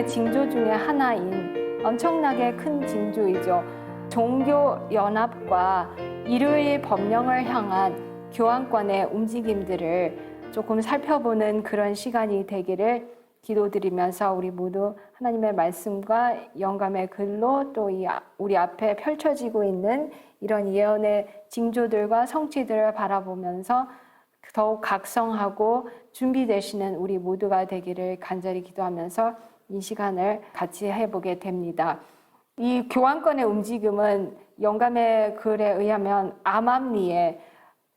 징조 중에 하나인 엄청나게 큰 징조이죠. 종교 연합과 일요일 법령을 향한 교황권의 움직임들을 조금 살펴보는 그런 시간이 되기를 기도드리면서 우리 모두 하나님의 말씀과 영감의 글로 또 우리 앞에 펼쳐지고 있는 이런 예언의 징조들과 성취들을 바라보면서 더욱 각성하고 준비되시는 우리 모두가 되기를 간절히 기도하면서 이 시간을 같이 해보게 됩니다. 이 교황권의 움직임은 영감의 글에 의하면 암암리에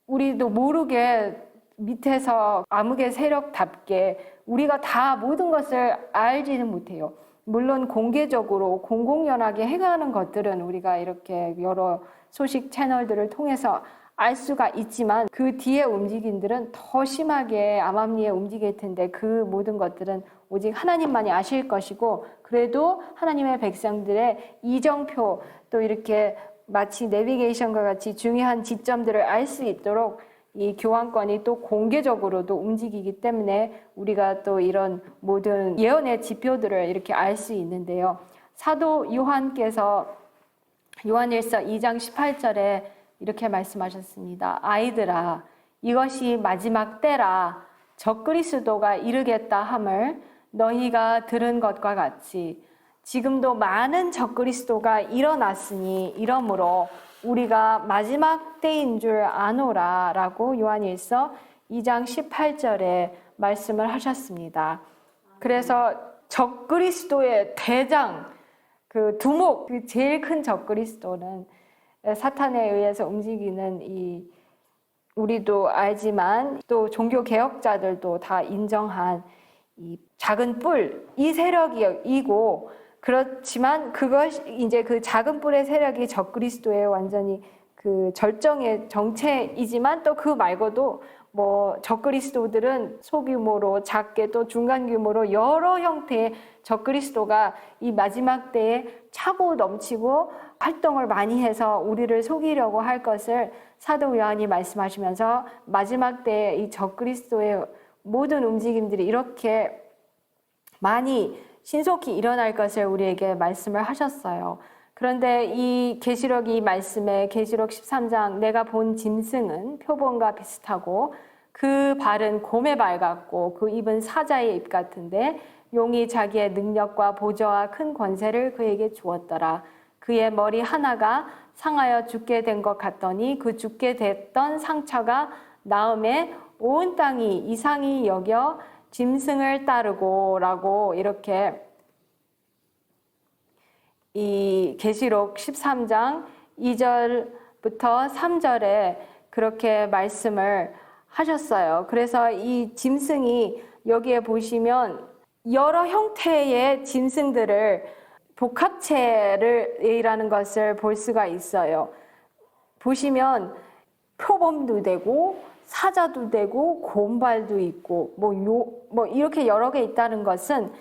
우리도 모르게 밑에서 암흑의 세력답게 우리가 다 모든 것을 알지는 못해요. 물론 공개적으로 공공연하게 행하는 것들은 우리가 이렇게 여러 소식 채널들을 통해서 알 수가 있지만 그 뒤에 움직임들은 더 심하게 암암리에 움직일 텐데 그 모든 것들은 오직 하나님만이 아실 것이고 그래도 하나님의 백성들의 이정표 또 이렇게 마치 내비게이션과 같이 중요한 지점들을 알 수 있도록 이 교황권이 또 공개적으로도 움직이기 때문에 우리가 또 이런 모든 예언의 지표들을 이렇게 알 수 있는데요. 사도 요한께서 요한일서 2장 18절에 이렇게 말씀하셨습니다. 아이들아, 이것이 마지막 때라. 적그리스도가 이르겠다 함을 너희가 들은 것과 같이 지금도 많은 적그리스도가 일어났으니 이러므로 우리가 마지막 때인 줄 아노라 라고 요한일서 2장 18절에 말씀을 하셨습니다. 그래서 적그리스도의 대장, 그 두목, 그 제일 큰 적그리스도는 사탄에 의해서 움직이는 이 우리도 알지만 또 종교 개혁자들도 다 인정한 이 작은 뿔, 이 세력이고 그렇지만 그것 이제 그 작은 뿔의 세력이 적그리스도의 완전히 그 절정의 정체이지만 또 그 말고도 뭐 적그리스도들은 소규모로 작게 또 중간 규모로 여러 형태의 적그리스도가 이 마지막 때에 차고 넘치고 활동을 많이 해서 우리를 속이려고 할 것을 사도 요한이 말씀하시면서 마지막 때에 이 적그리스도의 모든 움직임들이 이렇게 많이 신속히 일어날 것을 우리에게 말씀을 하셨어요. 그런데 이 계시록 이 말씀에 계시록 13장 내가 본 짐승은 표본과 비슷하고 그 발은 곰의 발 같고 그 입은 사자의 입 같은데 용이 자기의 능력과 보좌와 큰 권세를 그에게 주었더라. 그의 머리 하나가 상하여 죽게 된 것 같더니 그 죽게 됐던 상처가 나음에 온 땅이 이상히 여겨 짐승을 따르고 라고 이렇게 이 계시록 13장 2절부터 3절에 그렇게 말씀을 하셨어요. 그래서 이 짐승이 여기에 보시면 여러 형태의 짐승들을 복합체를이라는 것을 볼 수가 있어요. 보시면 표범도 되고 사자도 되고 곰발도 있고 뭐 이렇게 여러 개 있다는 것은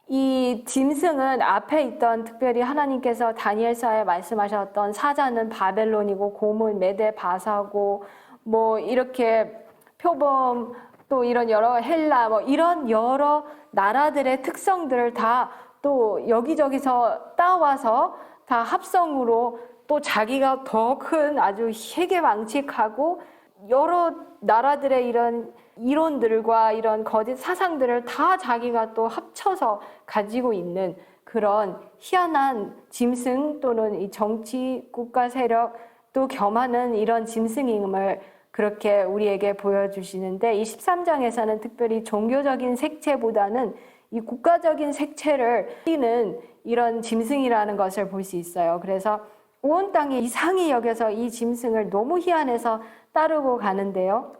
이 짐승은 앞에 있던 특별히 하나님께서 다니엘서에 말씀하셨던 사자는 바벨론이고 곰은 메데 바사고 뭐 이렇게 표범 또 이런 여러 헬라 뭐 이런 여러 나라들의 특성들을 다 또 여기저기서 따와서 다 합성으로 또 자기가 더 큰 아주 세계망측하고 여러 나라들의 이런 이론들과 이런 거짓 사상들을 다 자기가 또 합쳐서 가지고 있는 그런 희한한 짐승 또는 이 정치 국가 세력 또 겸하는 이런 짐승임을 그렇게 우리에게 보여주시는데 이 13장에서는 특별히 종교적인 색채보다는 이 국가적인 색채를 띠는 이런 짐승이라는 것을 볼 수 있어요. 그래서 온 땅이 이상히 여겨서 이 짐승을 너무 희한해서 따르고 가는데요.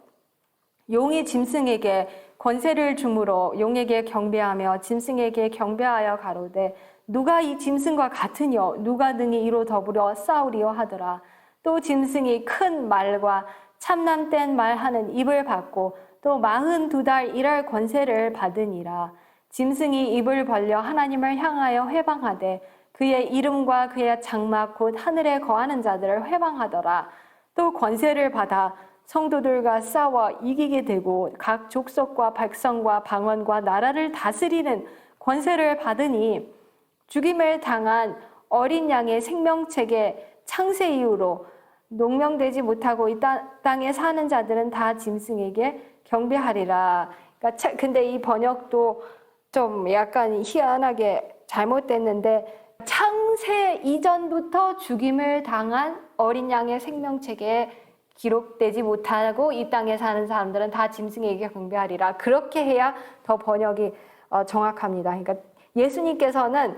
용이 짐승에게 권세를 주므로 용에게 경배하며 짐승에게 경배하여 가로되 누가 이 짐승과 같으뇨 누가 능히 이로 더불어 싸우리요 하더라. 또 짐승이 큰 말과 참남된 말하는 입을 받고 또 42달 일할 권세를 받으니라. 짐승이 입을 벌려 하나님을 향하여 회방하되 그의 이름과 그의 장막 곧 하늘에 거하는 자들을 회방하더라. 또 권세를 받아 성도들과 싸워 이기게 되고 각 족속과 백성과 방언과 나라를 다스리는 권세를 받으니 죽임을 당한 어린 양의 생명책의 창세 이후로 농명되지 못하고 이 땅에 사는 자들은 다 짐승에게 경배하리라. 그러니까 근데 이 번역도 좀 약간 희한하게 잘못됐는데 창세 이전부터 죽임을 당한 어린 양의 생명책에 기록되지 못하고 이 땅에 사는 사람들은 다 짐승에게 경배하리라. 그렇게 해야 더 번역이 정확합니다. 그러니까 예수님께서는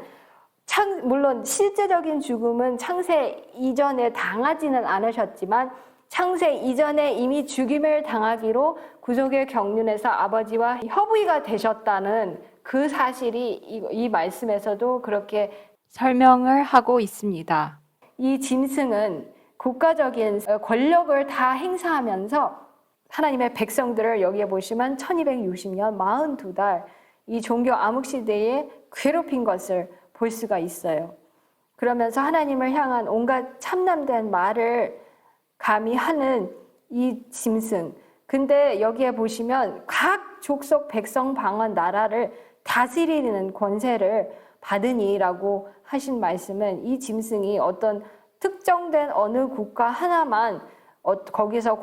물론 실제적인 죽음은 창세 이전에 당하지는 않으셨지만 창세 이전에 이미 죽임을 당하기로 구속의 경륜에서 아버지와 협의가 되셨다는 그 사실이 이 말씀에서도 그렇게 설명을 하고 있습니다. 이 짐승은 국가적인 권력을 다 행사하면서 하나님의 백성들을 여기에 보시면 1260년 42달 이 종교 암흑시대에 괴롭힌 것을 볼 수가 있어요. 그러면서 하나님을 향한 온갖 참남된 말을 감히 하는 이 짐승. 근데 여기에 보시면 각 족속 백성 방언 나라를 다스리는 권세를 받으니라고 하신 말씀은 이 짐승이 어떤 특정된 어느 국가 하나만 거기서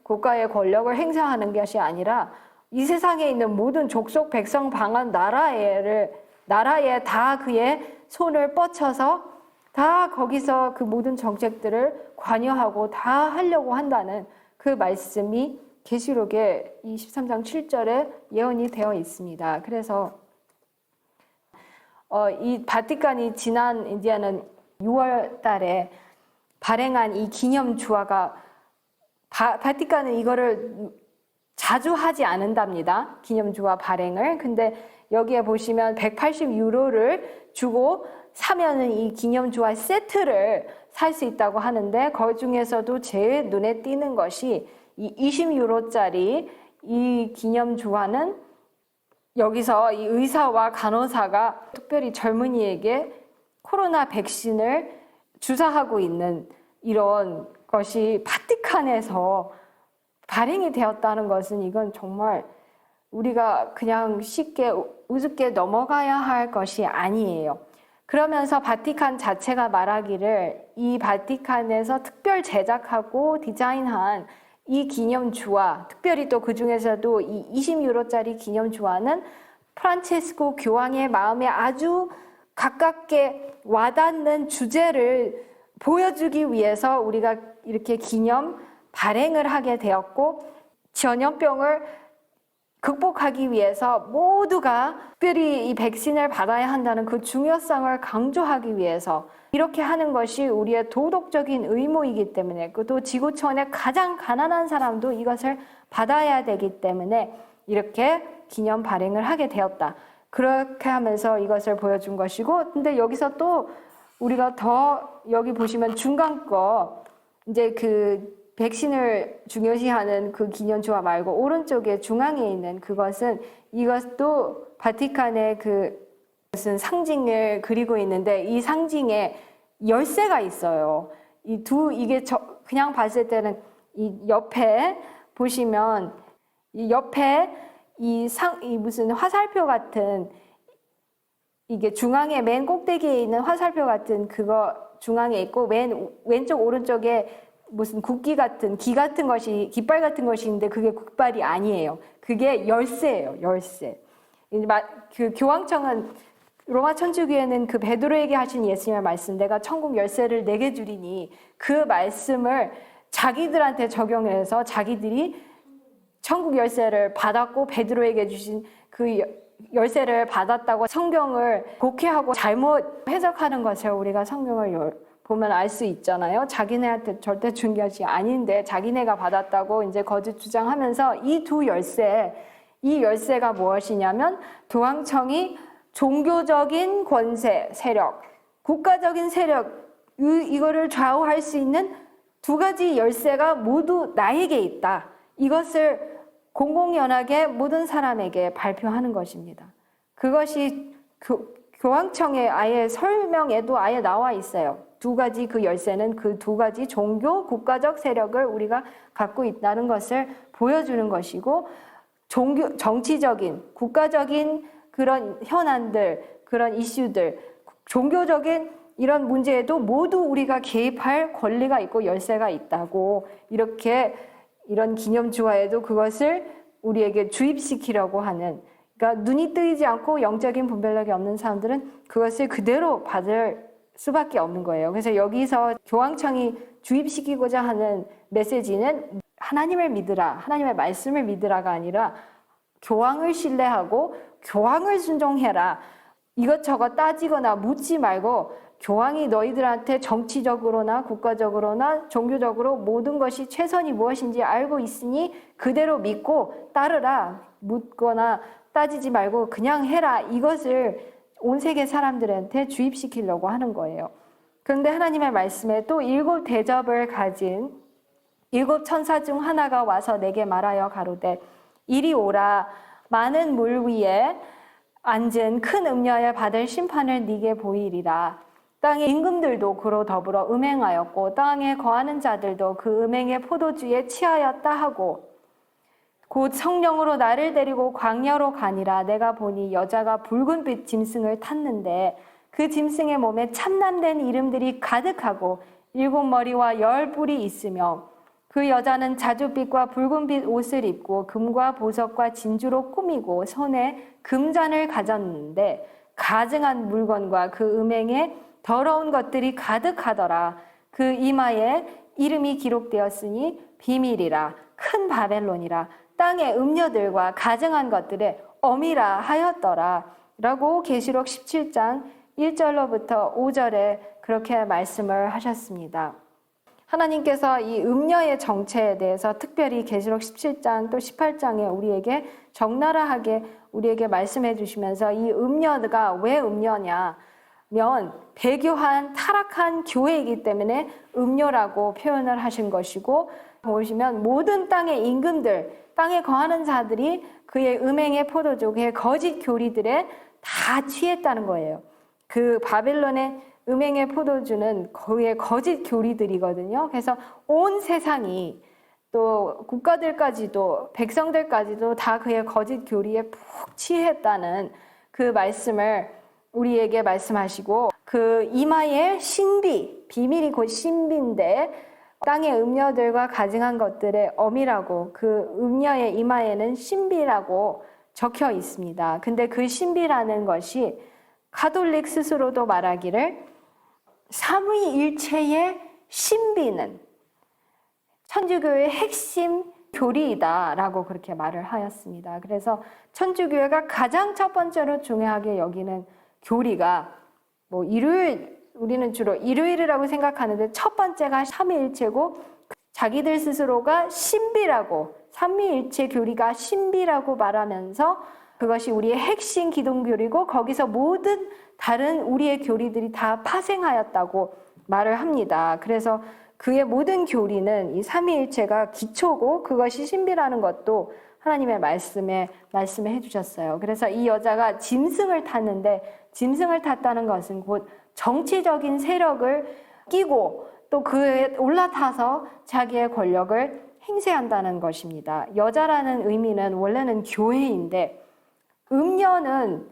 국가의 권력을 행사하는 것이 아니라 이 세상에 있는 모든 족속 백성 방언 나라에 다 그의 손을 뻗쳐서 다 거기서 그 모든 정책들을 관여하고 다 하려고 한다는 그 말씀이 계시록의 23장 7절에 예언이 되어 있습니다. 그래서 이 바티칸이 지난 이제는 6월 달에 발행한 이 기념주화가 바티칸은 이거를 자주 하지 않는답니다. 기념주화 발행을. 근데 여기에 보시면 180유로를 주고 사면은 이 기념주화 세트를 살 수 있다고 하는데 그 중에서도 제일 눈에 띄는 것이 이 20유로짜리 이 기념주화는 여기서 이 의사와 간호사가 특별히 젊은이에게 코로나 백신을 주사하고 있는 이런 것이 바티칸에서 발행이 되었다는 것은 이건 정말 우리가 그냥 쉽게 우습게 넘어가야 할 것이 아니에요. 그러면서 바티칸 자체가 말하기를 이 바티칸에서 특별 제작하고 디자인한 이 기념주화, 특별히 또 그 중에서도 이 20유로짜리 기념주화는 프란체스코 교황의 마음에 아주 가깝게 와닿는 주제를 보여주기 위해서 우리가 이렇게 기념 발행을 하게 되었고 전염병을 극복하기 위해서 모두가 특별히 이 백신을 받아야 한다는 그 중요성을 강조하기 위해서 이렇게 하는 것이 우리의 도덕적인 의무이기 때문에 또 지구촌의 가장 가난한 사람도 이것을 받아야 되기 때문에 이렇게 기념 발행을 하게 되었다. 그렇게 하면서 이것을 보여준 것이고 근데 여기서 또 우리가 더 여기 보시면 중간 거 이제 그 백신을 중요시하는 그 기념주화 말고 오른쪽에 중앙에 있는 그것은 이것도 바티칸의 그 무슨 상징을 그리고 있는데 이 상징에 열쇠가 있어요. 이게 그냥 봤을 때는 이 옆에 보시면 이 옆에 이 무슨 화살표 같은 이게 중앙에 맨 꼭대기에 있는 화살표 같은 그거 중앙에 있고 왼쪽 오른쪽에 무슨 기 같은 것이 깃발 같은 것이 있는데 그게 깃발이 아니에요. 그게 열쇠예요. 열쇠. 그 교황청은 로마 천주교회는 그 베드로에게 하신 예수님의 말씀 내가 천국 열쇠를 내게 주리니 그 말씀을 자기들한테 적용해서 자기들이 천국 열쇠를 받았고 베드로에게 주신 그 열쇠를 받았다고 성경을 곡해하고 잘못 해석하는 것을 우리가 성경을 보면 알 수 있잖아요. 자기네한테 절대 준 것이 아닌데 자기네가 받았다고 이제 거짓 주장하면서 이 열쇠가 무엇이냐면 교황청이 종교적인 권세, 세력, 국가적인 세력 이거를 좌우할 수 있는 두 가지 열쇠가 모두 나에게 있다. 이것을 공공연하게 모든 사람에게 발표하는 것입니다. 그것이 교황청의 아예 설명에도 아예 나와 있어요. 두 가지 그 열쇠는 그 두 가지 종교, 국가적 세력을 우리가 갖고 있다는 것을 보여주는 것이고 정치적인, 국가적인 그런 현안들, 그런 이슈들, 종교적인 이런 문제에도 모두 우리가 개입할 권리가 있고 열쇠가 있다고 이렇게 이런 기념주화에도 그것을 우리에게 주입시키려고 하는, 그러니까 눈이 뜨이지 않고 영적인 분별력이 없는 사람들은 그것을 그대로 받을 수밖에 없는 거예요. 그래서 여기서 교황청이 주입시키고자 하는 메시지는 하나님을 믿으라, 하나님의 말씀을 믿으라가 아니라 교황을 신뢰하고 교황을 순종해라. 이것저것 따지거나 묻지 말고 교황이 너희들한테 정치적으로나 국가적으로나 종교적으로 모든 것이 최선이 무엇인지 알고 있으니 그대로 믿고 따르라. 묻거나 따지지 말고 그냥 해라. 이것을 온 세계 사람들한테 주입시키려고 하는 거예요. 그런데 하나님의 말씀에 또 7 대접을 가진 7 천사 중 하나가 와서 내게 말하여 가로되 이리 오라. 많은 물 위에 앉은 큰 음녀에 받을 심판을 네게 보이리라. 땅의 임금들도 그로 더불어 음행하였고 땅에 거하는 자들도 그 음행의 포도주에 취하였다 하고 곧 성령으로 나를 데리고 광야로 가니라. 내가 보니 여자가 붉은빛 짐승을 탔는데 그 짐승의 몸에 참남된 이름들이 가득하고 7 머리와 10 뿔이 있으며 그 여자는 자줏빛과 붉은빛 옷을 입고 금과 보석과 진주로 꾸미고 손에 금잔을 가졌는데 가증한 물건과 그 음행에 더러운 것들이 가득하더라. 그 이마에 이름이 기록되었으니 비밀이라 큰 바벨론이라 땅의 음녀들과 가증한 것들의 어미라 하였더라. 라고 계시록 17장 1절로부터 5절에 그렇게 말씀을 하셨습니다. 하나님께서 이 음녀의 정체에 대해서 특별히 계시록 17장 또 18장에 우리에게 적나라하게 우리에게 말씀해 주시면서 이 음녀가 왜 음녀냐면 배교한 타락한 교회이기 때문에 음녀라고 표현을 하신 것이고, 보시면 모든 땅의 임금들, 땅에 거하는 자들이 그의 음행의 포도주, 그의 거짓 교리들에 다 취했다는 거예요. 그 바벨론의 음행의 포도주는 그의 거짓 교리들이거든요. 그래서 온 세상이 또 국가들까지도 백성들까지도 다 그의 거짓 교리에 푹 취했다는 그 말씀을 우리에게 말씀하시고, 그 이마에 신비, 비밀이 곧 신비인데 땅의 음녀들과 가증한 것들의 어미라고, 그 음녀의 이마에는 신비라고 적혀 있습니다. 근데 그 신비라는 것이 가톨릭 스스로도 말하기를 삼위일체의 신비는 천주교의 핵심 교리이다라고 그렇게 말을 하였습니다. 그래서 천주교회가 가장 첫 번째로 중요하게 여기는 교리가 우리는 주로 일요일이라고 생각하는데 첫 번째가 삼위일체고 자기들 스스로가 신비라고, 삼위일체 교리가 신비라고 말하면서 그것이 우리의 핵심 기독교리고 거기서 모든 다른 우리의 교리들이 다 파생하였다고 말을 합니다. 그래서 그의 모든 교리는 이 삼위일체가 기초고 그것이 신비라는 것도 하나님의 말씀에 해주셨어요. 그래서 이 여자가 짐승을 탔는데 짐승을 탔다는 것은 곧 정치적인 세력을 끼고 또 그에 올라타서 자기의 권력을 행세한다는 것입니다. 여자라는 의미는 원래는 교회인데 음녀는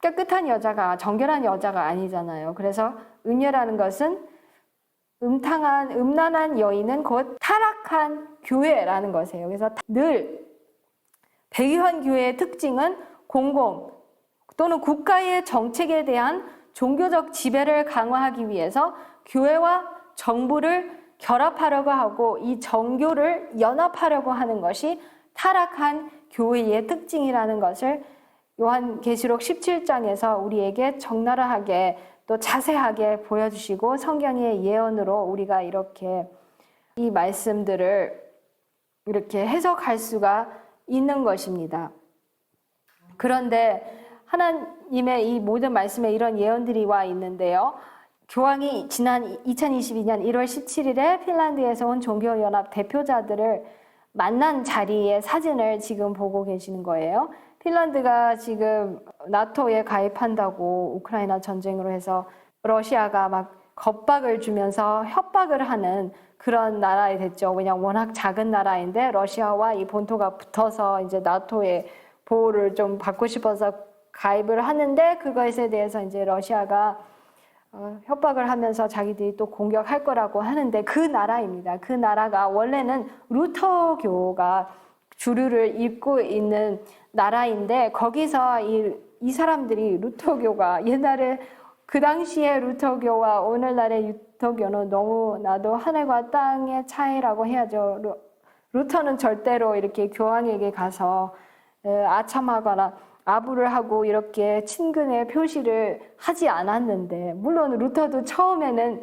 깨끗한 여자가, 정결한 여자가 아니잖아요. 그래서 음녀라는 것은 음란한 여인은 곧 타락한 교회라는 것이에요. 그래서 늘 백유한 교회의 특징은 공공 또는 국가의 정책에 대한 종교적 지배를 강화하기 위해서 교회와 정부를 결합하려고 하고 이 정교를 연합하려고 하는 것이 타락한 교회의 특징이라는 것을 요한계시록 17장에서 우리에게 적나라하게 또 자세하게 보여주시고 성경의 예언으로 우리가 이렇게 이 말씀들을 이렇게 해석할 수가 있는 것입니다. 그런데 하나님의 이 모든 말씀에 이런 예언들이 와 있는데요. 교황이 지난 2022년 1월 17일에 핀란드에서 온 종교연합 대표자들을 만난 자리의 사진을 지금 보고 계시는 거예요. 핀란드가 지금 나토에 가입한다고 우크라이나 전쟁으로 해서 러시아가 막 겁박을 주면서 협박을 하는 그런 나라에 됐죠. 왜냐하면 워낙 작은 나라인데 러시아와 이 본토가 붙어서 이제 나토의 보호를 좀 받고 싶어서 가입을 하는데 그것에 대해서 이제 러시아가 협박을 하면서 자기들이 또 공격할 거라고 하는데 그 나라입니다. 그 나라가 원래는 루터교가 주류를 잇고 있는 나라인데 거기서 이 사람들이 루터교가 옛날에 그 당시에 루터교와 오늘날의 루터교는 너무나도 하늘과 땅의 차이라고 해야죠. 루터는 절대로 이렇게 교황에게 가서 아첨하거나 아부를 하고 이렇게 친근의 표시를 하지 않았는데 물론 루터도 처음에는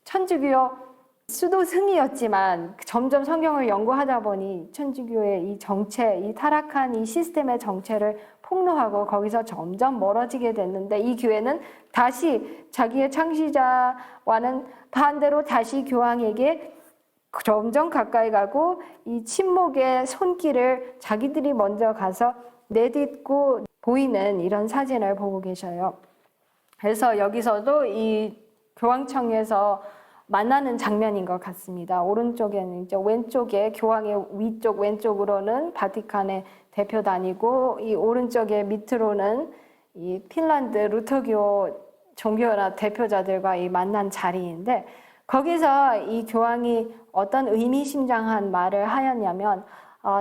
천주교 수도승이었지만 점점 성경을 연구하다 보니 천주교의 이 정체, 이 타락한 이 시스템의 정체를 폭로하고 거기서 점점 멀어지게 됐는데 이 교회는 다시 자기의 창시자와는 반대로 다시 교황에게 점점 가까이 가고 이 침묵의 손길을 자기들이 먼저 가서 내딛고 보이는 이런 사진을 보고 계셔요. 그래서 여기서도 이 교황청에서 만나는 장면인 것 같습니다. 오른쪽에는 이제 왼쪽에 교황의 위쪽 왼쪽으로는 바티칸의 대표단이고 이 오른쪽에 밑으로는 이 핀란드 루터교 종교연합 대표자들과 이 만난 자리인데 거기서 이 교황이 어떤 의미심장한 말을 하였냐면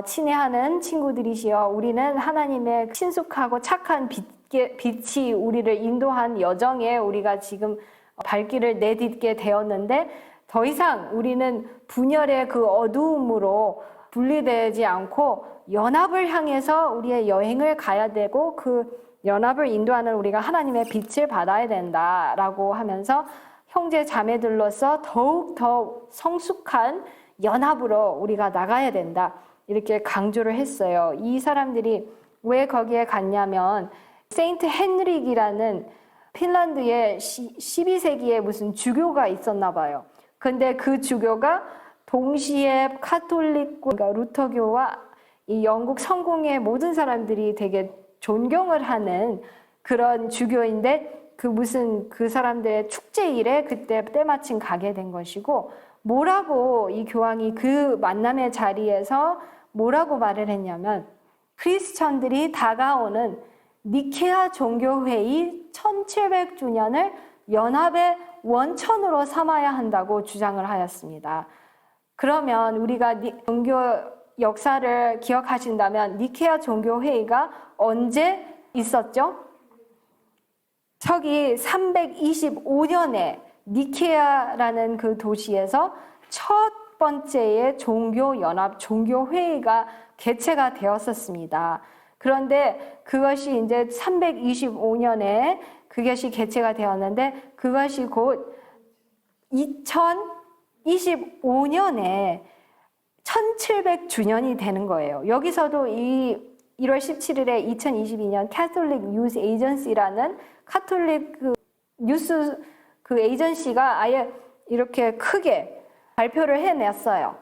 친애하는 친구들이시여 우리는 하나님의 친숙하고 착한 빛이 우리를 인도한 여정에 우리가 지금 발길을 내딛게 되었는데 더 이상 우리는 분열의 그 어두움으로 분리되지 않고 연합을 향해서 우리의 여행을 가야 되고 그 연합을 인도하는 우리가 하나님의 빛을 받아야 된다라고 하면서 형제 자매들로서 더욱 더 성숙한 연합으로 우리가 나가야 된다 이렇게 강조를 했어요. 이 사람들이 왜 거기에 갔냐면 세인트 헨릭이라는 핀란드에 12세기에 무슨 주교가 있었나 봐요. 근데 그 주교가 동시에 카톨릭, 그러니까 루터교와 이 영국 성공의 모든 사람들이 되게 존경을 하는 그런 주교인데 그 사람들의 축제일에 그때 때마침 가게 된 것이고 뭐라고 이 교황이 그 만남의 자리에서 뭐라고 말을 했냐면 크리스천들이 다가오는 니케아 종교회의 1700주년을 연합의 원천으로 삼아야 한다고 주장을 하였습니다. 그러면 우리가 종교 역사를 기억하신다면 니케아 종교회의가 언제 있었죠? 저기 325년에 니케아라는 그 도시에서 첫 번째의 종교연합 종교회의가 개최가 되었었습니다. 그런데 그것이 이제 325년에 그것이 개최가 되었는데 그것이 곧 2025년에 1700주년이 되는 거예요. 여기서도 이 1월 17일에 2022년 캐톨릭 뉴스 에이전시라는 카톨릭 그 뉴스 그 에이전시가 아예 이렇게 크게 발표를 해냈어요.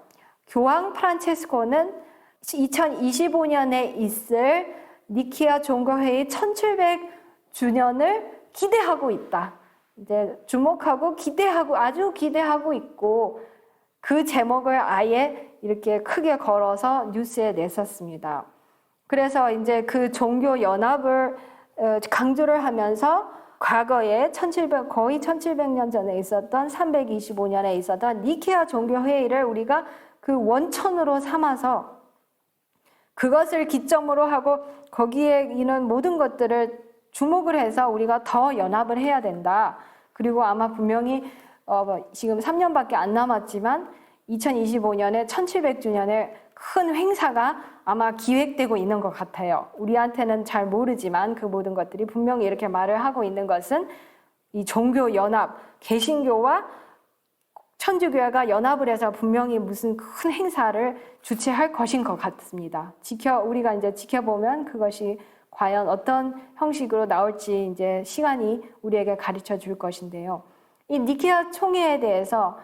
교황 프란체스코는 2025년에 있을 니케아 종교회의 1700주년을 기대하고 있다. 이제 주목하고 기대하고 아주 기대하고 있고 그 제목을 아예 이렇게 크게 걸어서 뉴스에 냈었습니다. 그래서 이제 그 종교 연합을 강조를 하면서 과거에 거의 1700년 전에 있었던 325년에 있었던 니케아 종교회의를 우리가 그 원천으로 삼아서 그것을 기점으로 하고 거기에 있는 모든 것들을 주목을 해서 우리가 더 연합을 해야 된다. 그리고 아마 분명히 지금 3년밖에 안 남았지만 2025년에 1700주년의 큰 행사가 아마 기획되고 있는 것 같아요. 우리한테는 잘 모르지만 그 모든 것들이 분명히 이렇게 말을 하고 있는 것은 이 종교 연합, 개신교와 천주교회가 연합을 해서 분명히 무슨 큰 행사를 주최할 것인 것 같습니다. 우리가 이제 지켜보면 그것이 과연 어떤 형식으로 나올지 이제 시간이 우리에게 가르쳐 줄 것인데요. 이 니케아 총회에 대해서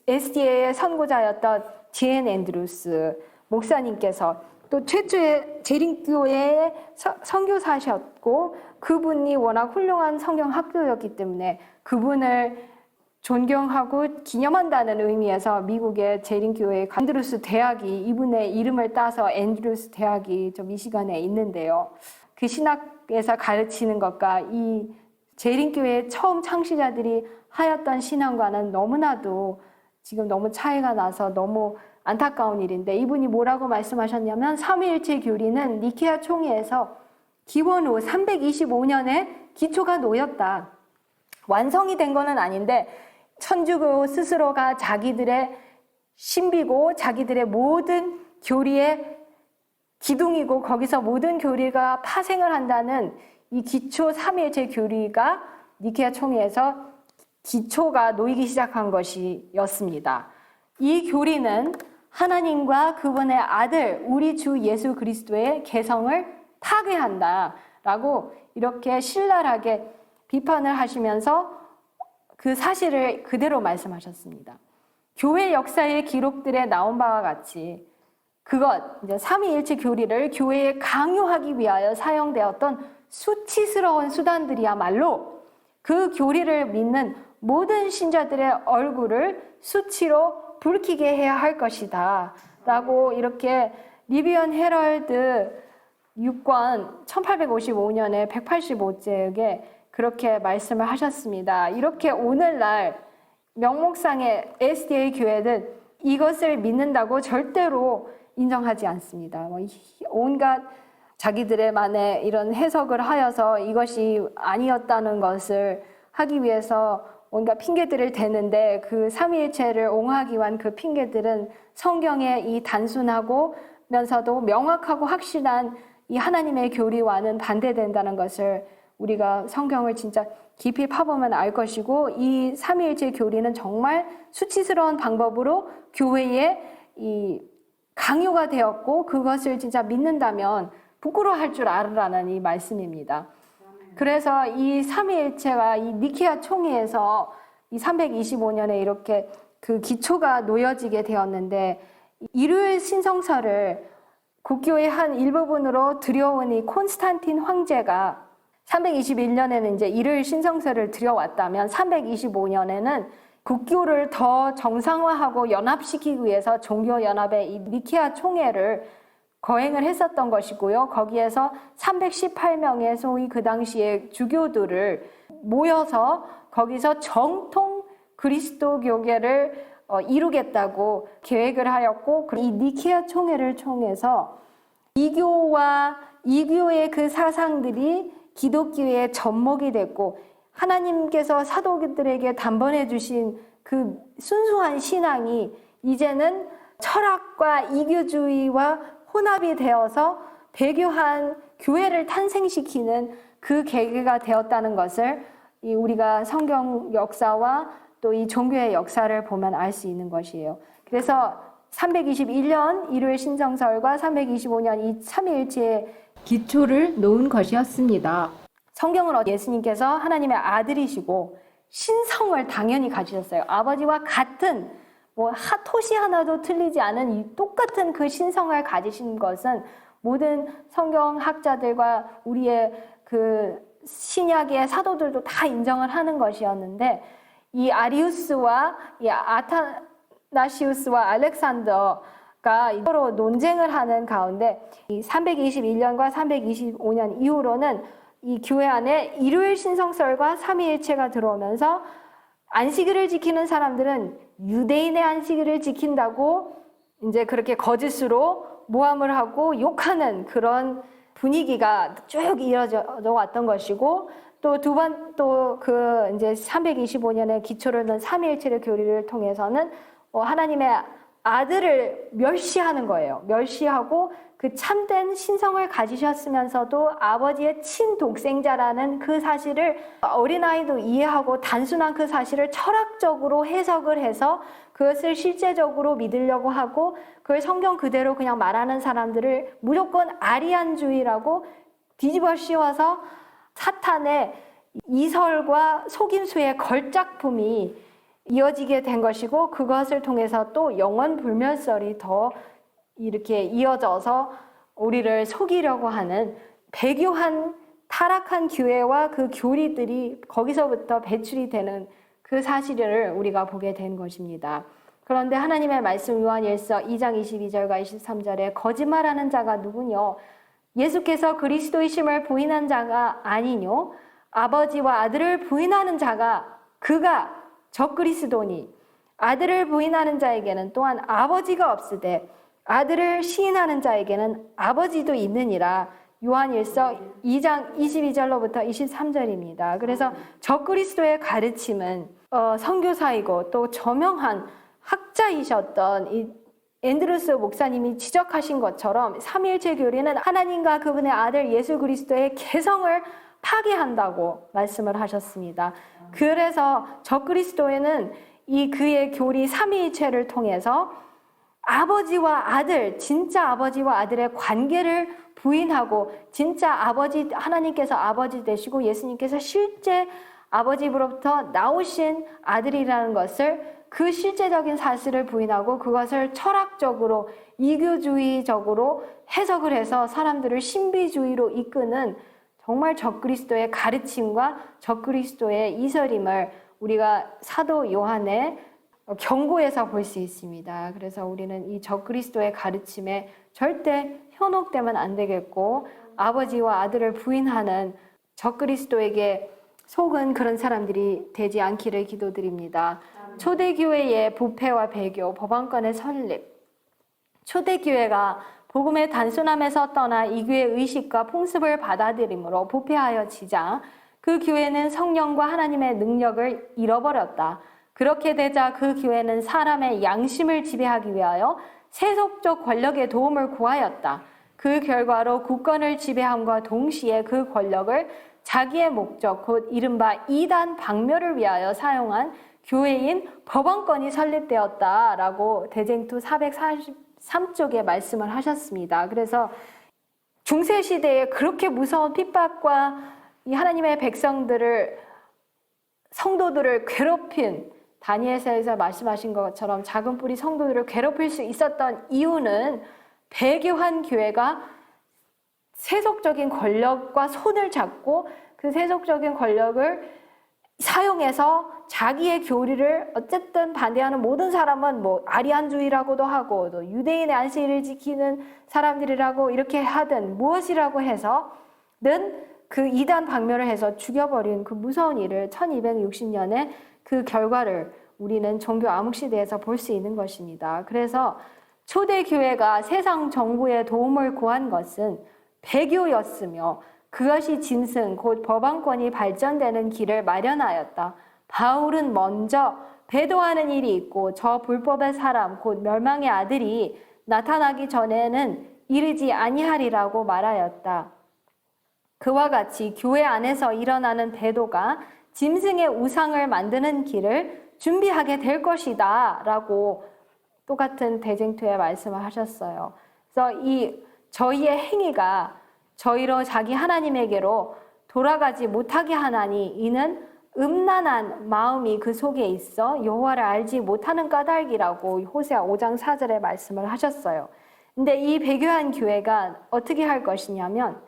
SDA의 선구자였던 제인 앤드루스 목사님께서 또 최초의 재림교회의 선교사셨고 그분이 워낙 훌륭한 성경 학교였기 때문에 그분을 존경하고 기념한다는 의미에서 미국의 재림교회 앤드루스 대학이 이분의 이름을 따서 앤드루스 대학이 저 미시간에 있는데요. 그 신학 에서 가르치는 것과 이 재림교회의 처음 창시자들이 하였던 신앙과는 너무나도 지금 너무 차이가 나서 너무 안타까운 일인데, 이분이 뭐라고 말씀하셨냐면 삼위일체 교리는 니케아 총회에서 기원 후 325년에 기초가 놓였다. 완성이 된 거는 아닌데 천주교 스스로가 자기들의 신비고 자기들의 모든 교리의 기둥이고 거기서 모든 교리가 파생을 한다는 이 기초 삼위일체 교리가 니케아 총회에서 기초가 놓이기 시작한 것이었습니다. 이 교리는 하나님과 그분의 아들 우리 주 예수 그리스도의 개성을 파괴한다라고 이렇게 신랄하게 비판을 하시면서 그 사실을 그대로 말씀하셨습니다. 교회 역사의 기록들에 나온 바와 같이 그것, 이제 삼위일체 교리를 교회에 강요하기 위하여 사용되었던 수치스러운 수단들이야말로 그 교리를 믿는 모든 신자들의 얼굴을 수치로 붉히게 해야 할 것이다 라고 이렇게 리비언 헤럴드 6권 1855년에 185쪽에 그렇게 말씀을 하셨습니다. 이렇게 오늘날 명목상의 SDA 교회는 이것을 믿는다고 절대로 인정하지 않습니다. 온갖 자기들의만의 이런 해석을 하여서 이것이 아니었다는 것을 하기 위해서 온갖 핑계들을 대는데, 그 삼위일체를 옹호하기 위한 그 핑계들은 성경의 이 단순하고면서도 명확하고 확실한 이 하나님의 교리와는 반대된다는 것을 우리가 성경을 진짜 깊이 파보면 알 것이고, 이 삼위일체 교리는 정말 수치스러운 방법으로 교회에 이 강요가 되었고, 그것을 진짜 믿는다면 부끄러워할 줄 알으라는 이 말씀입니다. 그래서 이 삼위일체가 이 니케아 총회에서 이 325년에 이렇게 그 기초가 놓여지게 되었는데, 일요일 신성서를 국교의 한 일부분으로 들여온 이 콘스탄틴 황제가 321년에는 이제 일요일 신성서를 들여왔다면 325년에는 국교를 더 정상화하고 연합시키기 위해서 종교연합의 이 니케아 총회를 거행을 했었던 것이고요. 거기에서 318명의 소위 그 당시에 주교들을 모여서 거기서 정통 그리스도교계를 이루겠다고 계획을 하였고, 이 니케아 총회를 통해서 이교와 이교의 그 사상들이 기독교의 접목이 됐고, 하나님께서 사도들에게 단번해 주신 그 순수한 신앙이 이제는 철학과 이교주의와 혼합이 되어서 배교한 교회를 탄생시키는 그 계기가 되었다는 것을 우리가 성경 역사와 또 이 종교의 역사를 보면 알 수 있는 것이에요. 그래서 321년 일요일 신성설과 325년 이 삼위일체의 기초를 놓은 것이었습니다. 성경은 예수님께서 하나님의 아들이시고 신성을 당연히 가지셨어요. 아버지와 같은 토시 하나도 틀리지 않은 이 똑같은 그 신성을 가지신 것은 모든 성경학자들과 우리의 그 신약의 사도들도 다 인정을 하는 것이었는데, 이 아리우스와 이 아타나시우스와 알렉산더가 서로 논쟁을 하는 가운데 이 321년과 325년 이후로는 이 교회 안에 일요일 신성설과 삼위일체가 들어오면서 안식일을 지키는 사람들은 유대인의 안식일을 지킨다고 이제 그렇게 거짓으로 모함을 하고 욕하는 그런 분위기가 쭉 이어져 왔던 것이고, 또 그 이제 325년에 기초를 넣은 삼위일체의 교리를 통해서는 하나님의 아들을 멸시하는 거예요. 멸시하고 그 참된 신성을 가지셨으면서도 아버지의 친독생자라는 그 사실을 어린아이도 이해하고 단순한 그 사실을 철학적으로 해석을 해서 그것을 실제적으로 믿으려고 하고 그걸 성경 그대로 그냥 말하는 사람들을 무조건 아리안주의라고 뒤집어 씌워서 사탄의 이설과 속임수의 걸작품이 이어지게 된 것이고, 그것을 통해서 또 영원 불멸설이 더 이렇게 이어져서 우리를 속이려고 하는 배교한 타락한 교회와 그 교리들이 거기서부터 배출이 되는 그 사실을 우리가 보게 된 것입니다. 그런데 하나님의 말씀 요한일서 2장 22절과 23절에 거짓말하는 자가 누구뇨? 예수께서 그리스도이심을 부인한 자가 아니뇨 아버지와 아들을 부인하는 자가 그가 적그리스도니 아들을 부인하는 자에게는 또한 아버지가 없으되 아들을 시인하는 자에게는 아버지도 있느니라. 요한일서 2장 22절로부터 23절입니다. 그래서 적그리스도의 가르침은 선교사이고 또 저명한 학자이셨던 이 앤드루스 목사님이 지적하신 것처럼 삼위일체 교리는 하나님과 그분의 아들 예수 그리스도의 개성을 파괴한다고 말씀을 하셨습니다. 그래서 적그리스도에는 이 그의 교리 삼위일체를 통해서 아버지와 아들, 진짜 아버지와 아들의 관계를 부인하고 진짜 아버지, 하나님께서 아버지 되시고 예수님께서 실제 아버지로부터 나오신 아들이라는 것을 그 실제적인 사실을 부인하고 그것을 철학적으로 이교주의적으로 해석을 해서 사람들을 신비주의로 이끄는 정말 적그리스도의 가르침과 적그리스도의 이설임을 우리가 사도 요한의 경고에서 볼 수 있습니다. 그래서 우리는 이 적그리스도의 가르침에 절대 현혹되면 안 되겠고 아버지와 아들을 부인하는 적그리스도에게 속은 그런 사람들이 되지 않기를 기도드립니다. 초대교회의 부패와 배교, 법안권의 설립. 초대교회가 복음의 단순함에서 떠나 이 교회의 의식과 풍습을 받아들임으로 부패하여 지자 그 교회는 성령과 하나님의 능력을 잃어버렸다. 그렇게 되자 그 교회는 사람의 양심을 지배하기 위하여 세속적 권력의 도움을 구하였다. 그 결과로 국권을 지배함과 동시에 그 권력을 자기의 목적, 곧 이른바 이단 박멸을 위하여 사용한 교회인 법원권이 설립되었다라고 대쟁투 443쪽에 말씀을 하셨습니다. 그래서 중세시대에 그렇게 무서운 핍박과 이 하나님의 백성들을, 성도들을 괴롭힌 다니엘서에서 말씀하신 것처럼 작은 뿌리 성도들을 괴롭힐 수 있었던 이유는 배교한 교회가 세속적인 권력과 손을 잡고 그 세속적인 권력을 사용해서 자기의 교리를 어쨌든 반대하는 모든 사람은 뭐 아리안주의라고도 하고 또 유대인의 안식일을 지키는 사람들이라고 이렇게 하든 무엇이라고 해서는 그 이단 박멸을 해서 죽여버린 그 무서운 일을 1260년에 그 결과를 우리는 종교 암흑시대에서 볼 수 있는 것입니다. 그래서 초대교회가 세상 정부의 도움을 구한 것은 배교였으며 그것이 짐승 곧 법안권이 발전되는 길을 마련하였다. 바울은 먼저 배도하는 일이 있고 저 불법의 사람 곧 멸망의 아들이 나타나기 전에는 이르지 아니하리라고 말하였다. 그와 같이 교회 안에서 일어나는 배도가 짐승의 우상을 만드는 길을 준비하게 될 것이다 라고 똑같은 대쟁투에 말씀을 하셨어요. 그래서 저희의 행위가 저희로 자기 하나님에게로 돌아가지 못하게 하나니 이는 음란한 마음이 그 속에 있어 여호와를 알지 못하는 까닭이라고 호세아 5장 4절에 말씀을 하셨어요. 근데 이 배교한 교회가 어떻게 할 것이냐면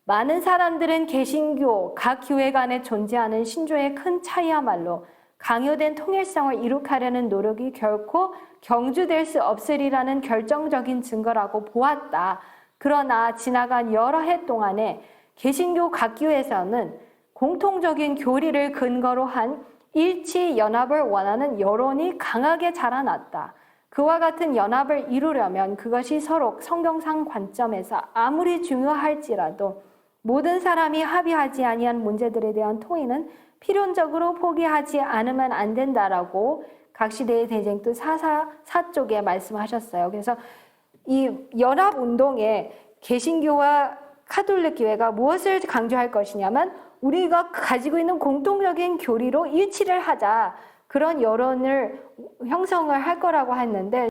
많은 사람들은 개신교, 각 교회 간에 존재하는 신조의 큰 차이야말로 강요된 통일성을 이룩하려는 노력이 결코 경주될 수 없으리라는 결정적인 증거라고 보았다. 그러나 지나간 여러 해 동안에 개신교 각 교회에서는 공통적인 교리를 근거로 한 일치 연합을 원하는 여론이 강하게 자라났다. 그와 같은 연합을 이루려면 그것이 서로 성경상 관점에서 아무리 중요할지라도 모든 사람이 합의하지 아니한 문제들에 대한 통일은 필연적으로 포기하지 않으면 안 된다라고 각 시대의 대쟁투 444쪽에 말씀하셨어요. 그래서 이 연합운동에 개신교와 카톨릭 교회가 무엇을 강조할 것이냐면 우리가 가지고 있는 공통적인 교리로 일치를 하자, 그런 여론을 형성을 할 거라고 했는데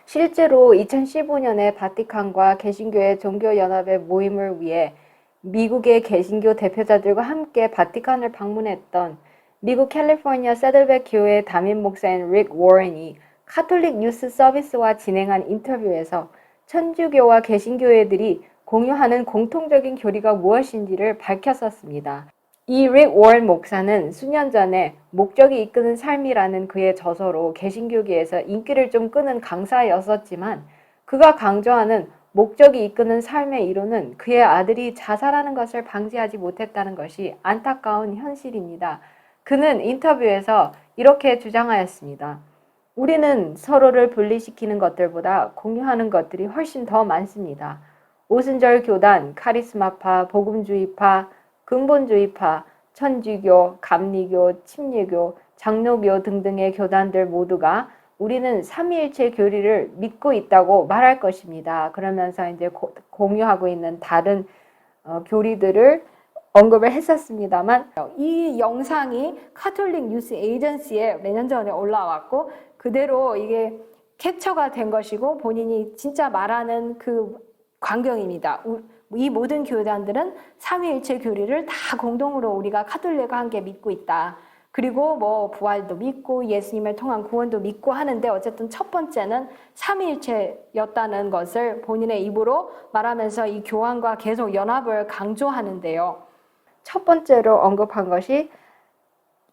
실제로 2015년에 바티칸과 개신교의 종교연합의 모임을 위해 미국의 개신교 대표자들과 함께 바티칸을 방문했던 미국 캘리포니아 세들백 교회 담임 목사인 릭 워렌이 카톨릭 뉴스 서비스와 진행한 인터뷰에서 천주교와 개신교회들이 공유하는 공통적인 교리가 무엇인지를 밝혔었습니다. 이 릭 워렌 목사는 수년 전에 목적이 이끄는 삶이라는 그의 저서로 개신교계에서 인기를 좀 끄는 강사였었지만 그가 강조하는 목적이 이끄는 삶의 이론은 그의 아들이 자살하는 것을 방지하지 못했다는 것이 안타까운 현실입니다. 그는 인터뷰에서 이렇게 주장하였습니다. 우리는 서로를 분리시키는 것들보다 공유하는 것들이 훨씬 더 많습니다. 오순절 교단, 카리스마파, 복음주의파, 근본주의파, 천주교, 감리교, 침례교, 장로교 등등의 교단들 모두가 우리는 삼위일체 교리를 믿고 있다고 말할 것입니다. 그러면서 이제 공유하고 있는 다른 교리들을 언급을 했었습니다만, 이 영상이 카톨릭 뉴스 에이전시에 몇 년 전에 올라왔고 그대로 이게 캡처가 된 것이고 본인이 진짜 말하는 그 광경입니다. 이 모든 교단들은 삼위일체 교리를 다 공동으로 우리가 카톨릭과 함께 믿고 있다. 그리고 뭐 부활도 믿고 예수님을 통한 구원도 믿고 하는데 어쨌든 첫 번째는 삼위일체였다는 것을 본인의 입으로 말하면서 이 교황과 계속 연합을 강조하는데요. 첫 번째로 언급한 것이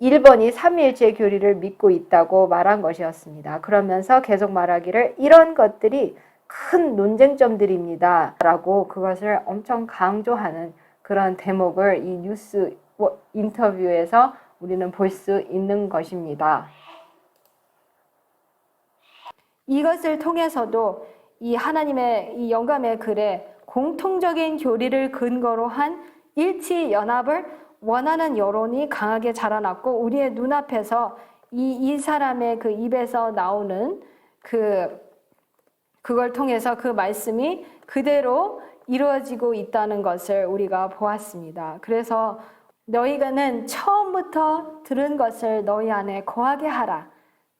1번이 삼위일체 교리를 믿고 있다고 말한 것이었습니다. 그러면서 계속 말하기를 이런 것들이 큰 논쟁점들입니다 라고 그것을 엄청 강조하는 그런 대목을 이 뉴스 인터뷰에서 우리는 볼 수 있는 것입니다. 이것을 통해서도 이 하나님의 이 영감의 글에 공통적인 교리를 근거로 한 일치 연합을 원하는 여론이 강하게 자라났고 우리의 눈앞에서 이 사람의 그 입에서 나오는 그걸 통해서 그 말씀이 그대로 이루어지고 있다는 것을 우리가 보았습니다. 그래서 너희가는 처음부터 들은 것을 너희 안에 거하게 하라.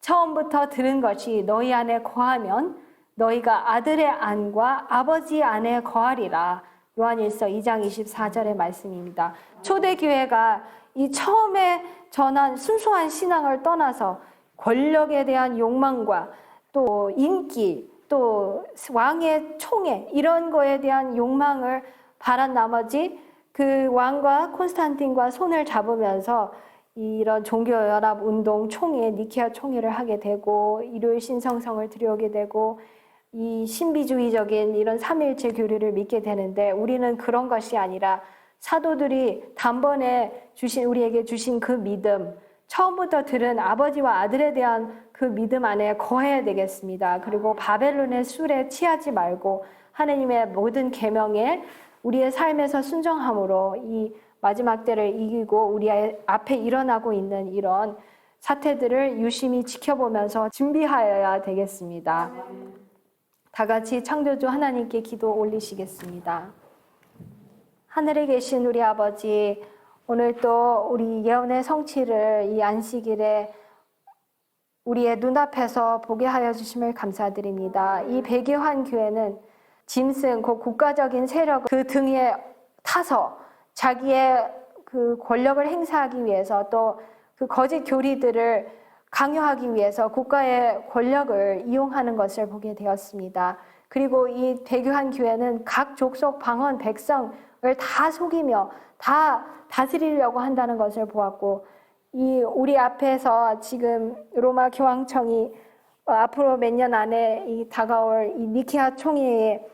처음부터 들은 것이 너희 안에 거하면 너희가 아들의 안과 아버지 안에 거하리라. 요한일서 2장 24절의 말씀입니다. 초대교회가 이 처음에 전한 순수한 신앙을 떠나서 권력에 대한 욕망과 또 인기, 또 왕의 총애 이런 거에 대한 욕망을 바란 나머지 그 왕과 콘스탄틴과 손을 잡으면서 이런 종교연합운동 총회, 니케아 총회를 하게 되고 일요일 신성성을 들여오게 되고 이 신비주의적인 이런 삼위일체 교리를 믿게 되는데 우리는 그런 것이 아니라 사도들이 단번에 우리에게 주신 그 믿음, 처음부터 들은 아버지와 아들에 대한 그 믿음 안에 거해야 되겠습니다. 그리고 바벨론의 술에 취하지 말고 하나님의 모든 계명에 우리의 삶에서 순종함으로 이 마지막 때를 이기고 우리 앞에 일어나고 있는 이런 사태들을 유심히 지켜보면서 준비하여야 되겠습니다. 다 같이 창조주 하나님께 기도 올리시겠습니다. 하늘에 계신 우리 아버지, 오늘 또 우리 예언의 성취를 이 안식일에 우리의 눈앞에서 보게 하여 주심을 감사드립니다. 이 백요한 교회는 짐승, 그 국가적인 세력 그 등에 타서 자기의 그 권력을 행사하기 위해서 또 그 거짓 교리들을 강요하기 위해서 국가의 권력을 이용하는 것을 보게 되었습니다. 그리고 이 백요한 교회는 각 족속 방언 백성을 다 속이며 다 다스리려고 한다는 것을 보았고 우리 앞에서 지금 로마 교황청이 앞으로 몇 년 안에 이 다가올 이 니케아 총회에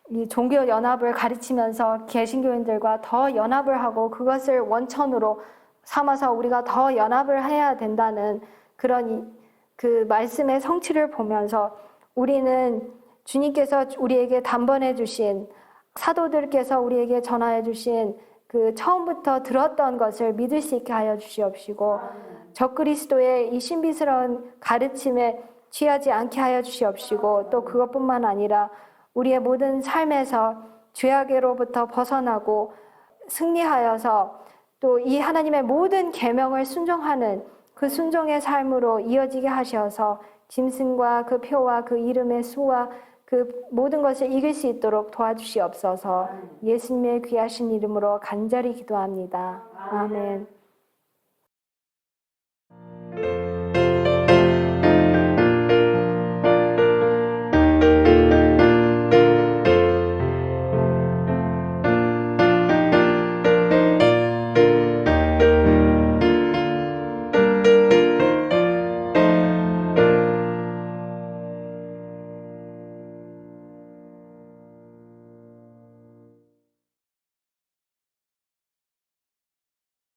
이 종교 연합을 가르치면서 개신교인들과 더 연합을 하고 그것을 원천으로 삼아서 우리가 더 연합을 해야 된다는 그런 그 말씀의 성취를 보면서 우리는 주님께서 우리에게 단번해 주신 사도들께서 우리에게 전하여 주신 그 처음부터 들었던 것을 믿을 수 있게 하여 주시옵시고 적그리스도의 이 신비스러운 가르침에 취하지 않게 하여 주시옵시고 또 그것뿐만 아니라 우리의 모든 삶에서 죄악으로부터 벗어나고 승리하여서 또 이 하나님의 모든 계명을 순종하는 그 순종의 삶으로 이어지게 하셔서 짐승과 그 표와 그 이름의 수와 그 모든 것을 이길 수 있도록 도와주시옵소서. 예수님의 귀하신 이름으로 간절히 기도합니다. 아멘.